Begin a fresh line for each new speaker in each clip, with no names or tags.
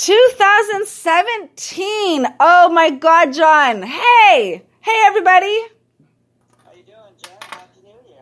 2017. Oh my God, John. Hey, everybody.
How you doing, Jen? Happy New Year.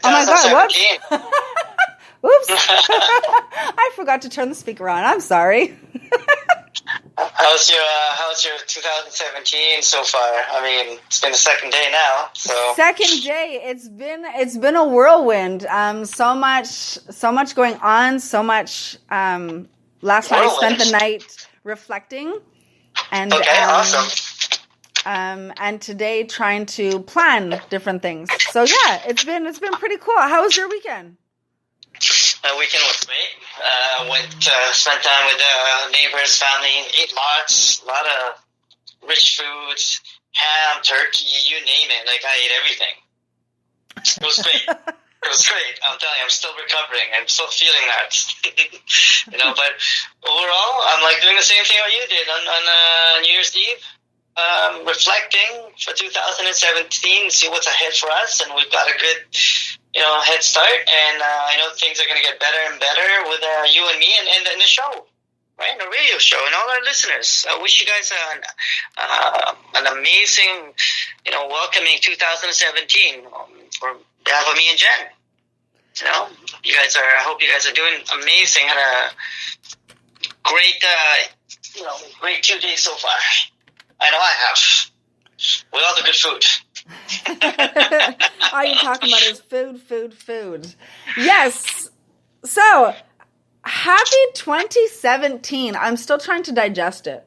Oh my God, whoops. Oops. I forgot to turn the speaker on. I'm sorry.
How's your 2017 so far? I mean, it's been the second day now, so.
Second day. It's been a whirlwind. So much going on. So much. Last night I spent the night reflecting, and
awesome.
And today trying to plan different things. So yeah, it's been pretty cool. How was your weekend?
Weekend was great. Spent time with neighbors, family, ate lots, a lot of rich foods, ham, turkey, you name it. Like, I ate everything. It was great. It was great. I'm telling you, I'm still recovering. I'm still feeling that. But overall, I'm like doing the same thing what you did on New Year's Eve. Reflecting for 2017, see what's ahead for us, and we've got a good, head start. And I know things are going to get better and better with you and me and the show, right? The radio show and all our listeners. I wish you guys an amazing, welcoming 2017 for behalf of me and Jen. I hope you guys are doing amazing. Had a great, great 2 days so far. I know I have. With all the good food.
All you're talking about is food. Yes. So, happy 2017. I'm still trying to digest it.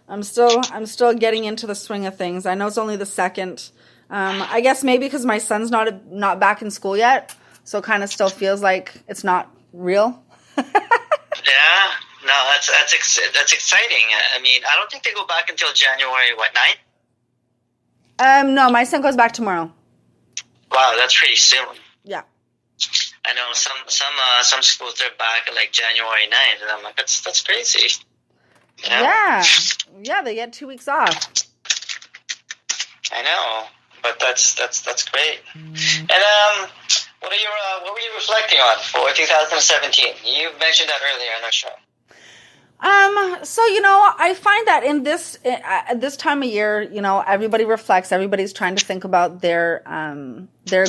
I'm still getting into the swing of things. I know it's only the second. I guess maybe because my son's not back in school yet, so it kind of still feels like it's not real.
Yeah. No, that's exciting. I mean, I don't think they go back until January 9th?
No, my son goes back tomorrow.
Wow, that's pretty soon.
Yeah.
I know some schools they're back like January 9th, and I'm like, that's crazy.
Yeah, they get 2 weeks off.
I know, but that's great. And what were you reflecting on for 2017? You mentioned that earlier on our show.
So, I find that at this time of year, everybody reflects, everybody's trying to think about their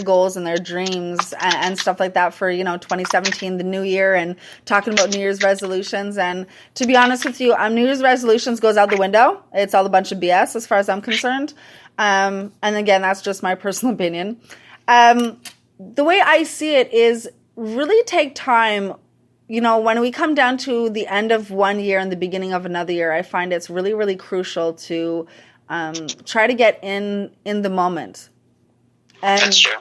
goals and their dreams and stuff like that for, 2017, the new year, and talking about New Year's resolutions. And to be honest with you, New Year's resolutions goes out the window. It's all a bunch of BS as far as I'm concerned. And again, that's just my personal opinion. The way I see it is really take time. When we come down to the end of one year and the beginning of another year, I find it's really, really crucial to try to get in the moment. And
that's true.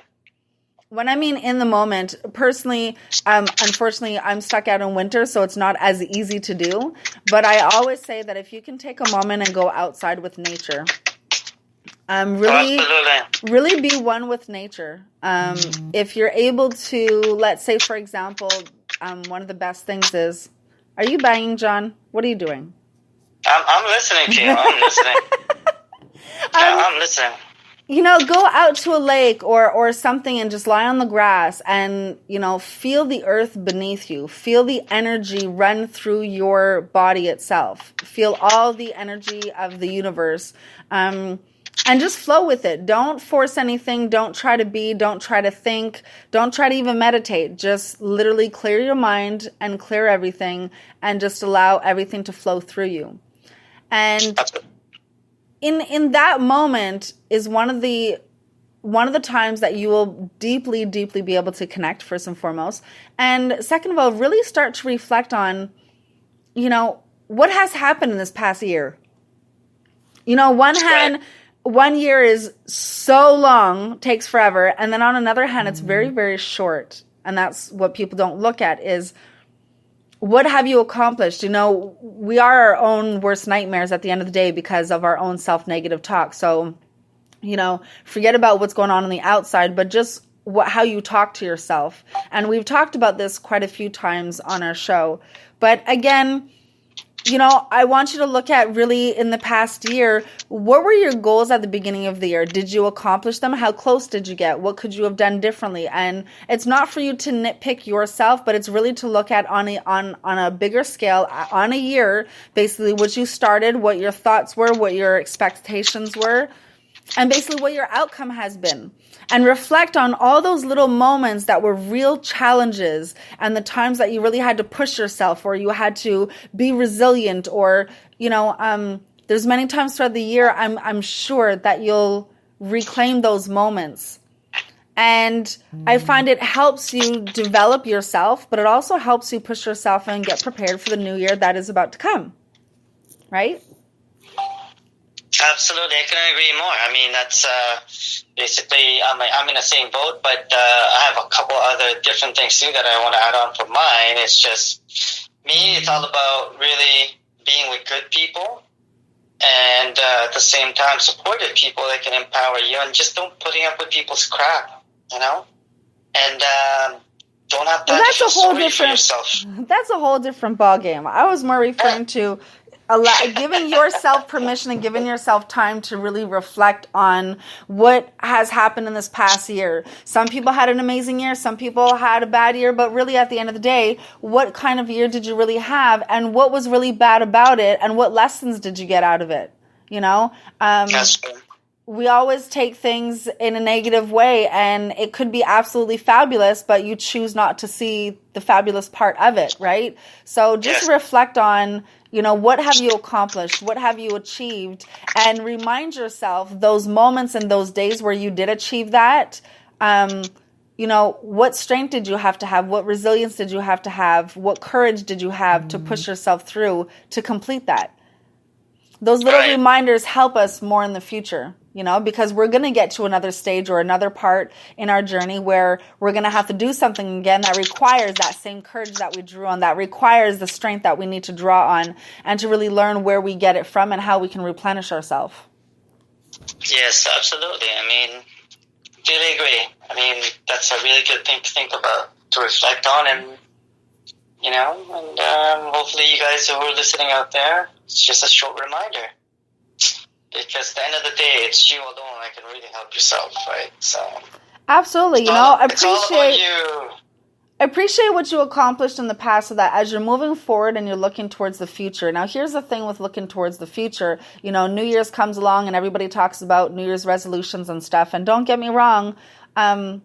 When I mean in the moment, personally, unfortunately, I'm stuck out in winter, so it's not as easy to do. But I always say that if you can take a moment and go outside with nature, really be one with nature. If you're able to, let's say, for example, one of the best things is, are you banging, John? What are you doing?
I'm listening to you. I'm listening. I'm listening.
Go out to a lake or something and just lie on the grass and, feel the earth beneath you. Feel the energy run through your body itself. Feel all the energy of the universe. And just flow with it. Don't force anything. Don't try to be. Don't try to think. Don't try to even meditate. Just literally clear your mind and clear everything and just allow everything to flow through you. And in that moment is one of the times that you will deeply, deeply be able to connect, first and foremost. And second of all, really start to reflect on, what has happened in this past year. One year is so long, takes forever. And then on another hand, it's very, very short. And that's what people don't look at is, what have you accomplished? We are our own worst nightmares at the end of the day because of our own self-negative talk. So, forget about what's going on the outside, but just how you talk to yourself. And we've talked about this quite a few times on our show. But again, I want you to look at really in the past year, what were your goals at the beginning of the year? Did you accomplish them? How close did you get? What could you have done differently? And it's not for you to nitpick yourself, but it's really to look at on a bigger scale, on a year, basically what you started, what your thoughts were, what your expectations were, and basically what your outcome has been. And reflect on all those little moments that were real challenges and the times that you really had to push yourself or you had to be resilient or, there's many times throughout the year, I'm sure that you'll reclaim those moments. And I find it helps you develop yourself, but it also helps you push yourself and get prepared for the new year that is about to come. Right?
Absolutely, I couldn't agree more. I mean, that's basically, I'm in the same boat, but I have a couple other different things too that I want to add on for mine. It's just, me, it's all about really being with good people and at the same time supportive people that can empower you, and just don't putting up with people's crap, and don't have time to feel sorry for yourself.
That's a whole different ballgame. I was more referring to giving yourself permission and giving yourself time to really reflect on what has happened in this past year. Some people had an amazing year. Some people had a bad year. But really, at the end of the day, what kind of year did you really have? And what was really bad about it? And what lessons did you get out of it?
That's true.
We always take things in a negative way, and it could be absolutely fabulous, but you choose not to see the fabulous part of it, right? So just reflect on, what have you accomplished? What have you achieved? And remind yourself those moments and those days where you did achieve that. What strength did you have to have? What resilience did you have to have? What courage did you have to push yourself through to complete that? Those little reminders help us more in the future, because we're going to get to another stage or another part in our journey where we're going to have to do something again that requires that same courage that we drew on, that requires the strength that we need to draw on, and to really learn where we get it from and how we can replenish ourselves.
Yes, absolutely. I mean, really agree. I mean, that's a really good thing to think about, to reflect on, and hopefully you guys who are listening out there, it's just a short reminder. Because at the end of the day, it's you alone that can really help yourself, right? So
absolutely,
I
appreciate what you accomplished in the past, so that as you're moving forward and you're looking towards the future. Now, here's the thing with looking towards the future. New Year's comes along and everybody talks about New Year's resolutions and stuff. And don't get me wrong, to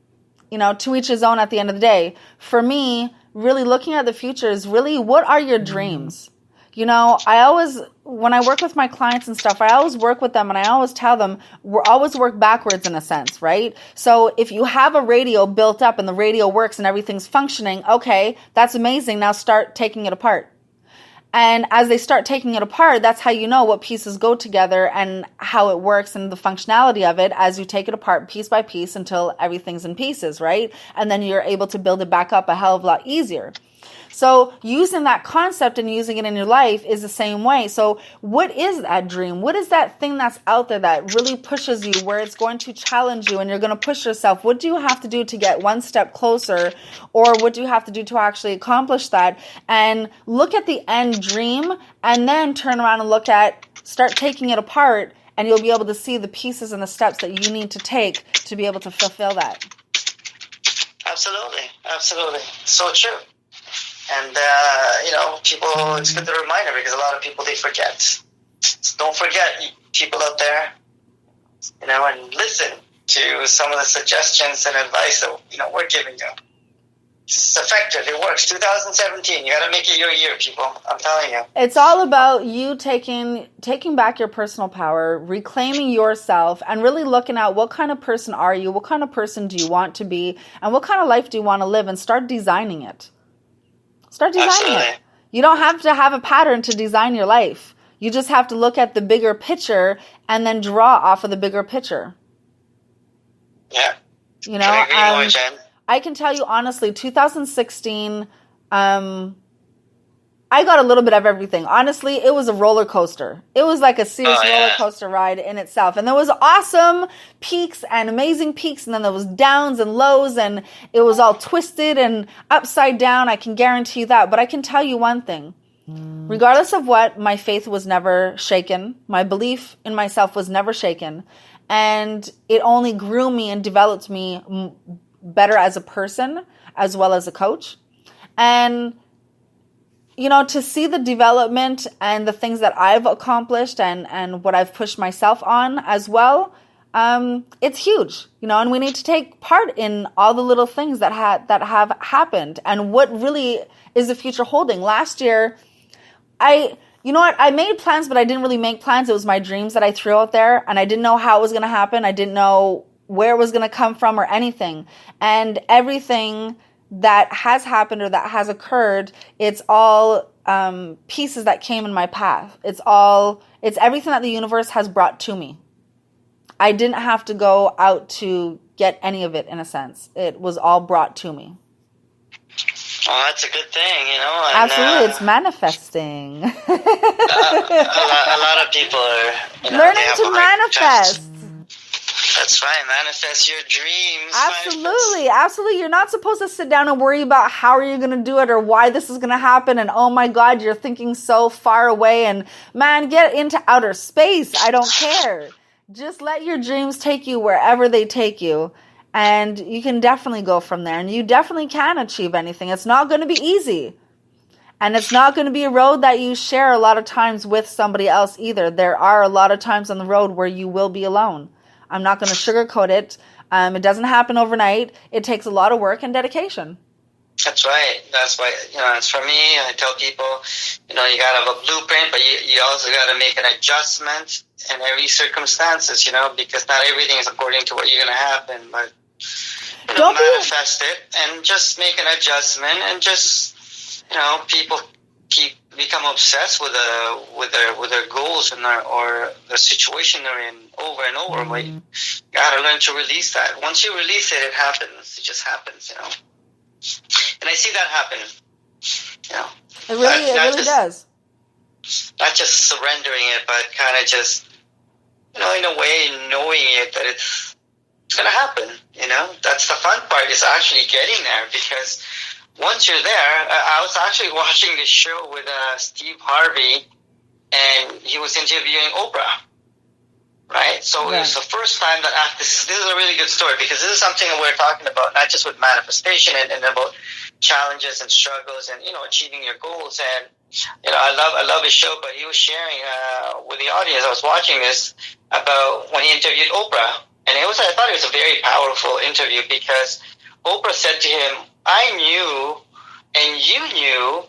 each his own at the end of the day. For me, really looking at the future is really, what are your dreams? When I work with my clients and stuff, I always work with them and I always tell them, we always work backwards in a sense, right? So if you have a radio built up and the radio works and everything's functioning, okay, that's amazing. Now start taking it apart. And as they start taking it apart, that's how you know what pieces go together and how it works and the functionality of it as you take it apart piece by piece until everything's in pieces, right? And then you're able to build it back up a hell of a lot easier. So using that concept and using it in your life is the same way. So what is that dream? What is that thing that's out there that really pushes you, where it's going to challenge you and you're going to push yourself? What do you have to do to get one step closer? Or what do you have to do to actually accomplish that? And look at the end dream and then turn around and start taking it apart, and you'll be able to see the pieces and the steps that you need to take to be able to fulfill that.
Absolutely. So true. And, people, it's good to remind them, because a lot of people, they forget. So don't forget, people out there, and listen to some of the suggestions and advice that, we're giving you. It's effective. It works. 2017. You got to make it your year, people. I'm telling you.
It's all about you taking back your personal power, reclaiming yourself, and really looking at what kind of person are you, what kind of person do you want to be, and what kind of life do you want to live, and start designing it. Start designing it. You don't have to have a pattern to design your life. You just have to look at the bigger picture and then draw off of the bigger picture.
Yeah.
I can tell you honestly, 2016, I got a little bit of everything. Honestly, it was a roller coaster. It was like a serious roller coaster ride in itself. And there was awesome peaks and amazing peaks. And then there was downs and lows, and it was all twisted and upside down. I can guarantee you that. But I can tell you one thing. Regardless of what, my faith was never shaken. My belief in myself was never shaken. And it only grew me and developed me better as a person as well as a coach. And, you know, to see the development and the things that I've accomplished and what I've pushed myself on as well, it's huge, you know, and we need to take part in all the little things that have happened and what really is the future holding. Last year, you know what? I made plans, but I didn't really make plans. It was my dreams that I threw out there, and I didn't know how it was going to happen. I didn't know where it was going to come from or anything. And everything that has happened or that has occurred, it's all pieces that came in my path. It's everything that the universe has brought to me. I didn't have to go out to get any of it, in a sense. It was all brought to me.
Well, that's a good thing, you know. And,
absolutely, it's manifesting.
a lot of people are
learning to manifest.
That's right, manifest your dreams.
Absolutely, absolutely. You're not supposed to sit down and worry about how are you going to do it or why this is going to happen. And oh my God, you're thinking so far away. And man, get into outer space. I don't care. Just let your dreams take you wherever they take you. And you can definitely go from there. And you definitely can achieve anything. It's not going to be easy. And it's not going to be a road that you share a lot of times with somebody else either. There are a lot of times on the road where you will be alone. I'm not going to sugarcoat it. It doesn't happen overnight. It takes a lot of work and dedication.
That's right. That's why, you know, it's for me. I tell people, you know, you got to have a blueprint, but you also got to make an adjustment in every circumstances, you know, because not everything is according to what you're going to happen. But don't manifest it and just make an adjustment, and just, you know, people become obsessed with their goals and or the situation they're in over and over. But you gotta learn to release that. Once you release it, it happens. It just happens, you know. And I see that happen. You know,
it really does.
Not just surrendering it, but kind of just, you know, in a way, knowing it that it's going to happen. You know, that's the fun part, is actually getting there, because once you're there, I was actually watching this show with Steve Harvey, and he was interviewing Oprah, right? So It was the first time that this is a really good story, because this is something that we're talking about, not just with manifestation and about challenges and struggles and, you know, achieving your goals. And, you know, I love his show, but he was sharing with the audience, I was watching this, about when he interviewed Oprah. And I thought it was a very powerful interview, because Oprah said to him, I knew and you knew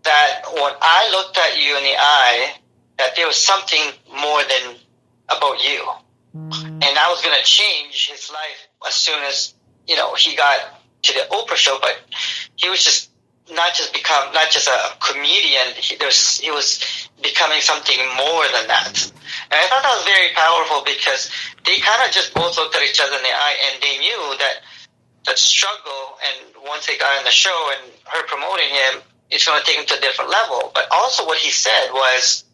that when I looked at you in the eye, that there was something more than about you. And I was going to change his life as soon as, you know, he got to the Oprah show. But he was just not just a comedian. He was becoming something more than that. And I thought that was very powerful, because they kind of just both looked at each other in the eye, and they knew that struggle, and once they got on the show and her promoting him, it's going to take him to a different level. But also what he said was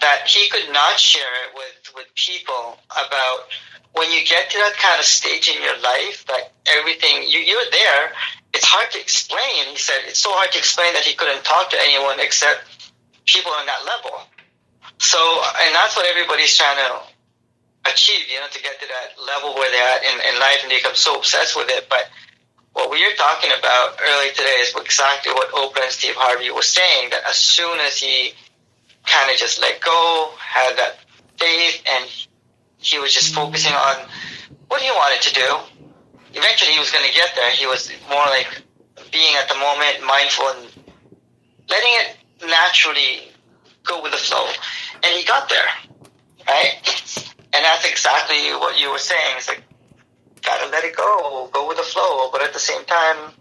that he could not share it with people about when you get to that kind of stage in your life, that everything, you're there, it's hard to explain. He said it's so hard to explain that he couldn't talk to anyone except people on that level. So, and that's what everybody's trying to achieve, you know, to get to that level where they're at in life, and they become so obsessed with it. But what we are talking about earlier today is exactly what Oprah and Steve Harvey were saying, that as soon as he kind of just let go, had that faith, and he was just focusing on what he wanted to do, eventually he was going to get there. He was more like being at the moment, mindful, and letting it naturally go with the flow. And he got there, right? And that's exactly what you were saying. It's like, gotta let it go with the flow. But at the same time,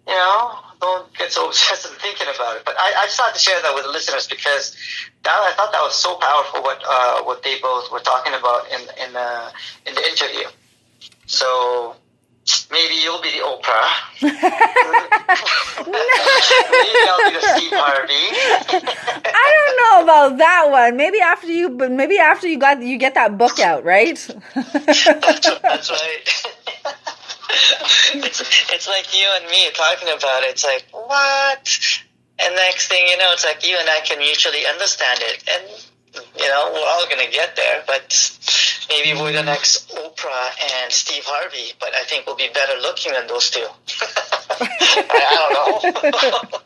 you know, don't get so obsessed and thinking about it. But I just had to share that with the listeners, because I thought that was so powerful what they both were talking about in the interview. So maybe you'll be the Oprah. Maybe I'll be the Steve Harvey.
I don't know about that one. Maybe after you get that book out, right?
That's right. It's like you and me talking about it. It's like, what? And next thing you know, it's like you and I can mutually understand it. And, you know, we're all going to get there. But maybe we're the next Oprah and Steve Harvey. But I think we'll be better looking than those two. I don't know.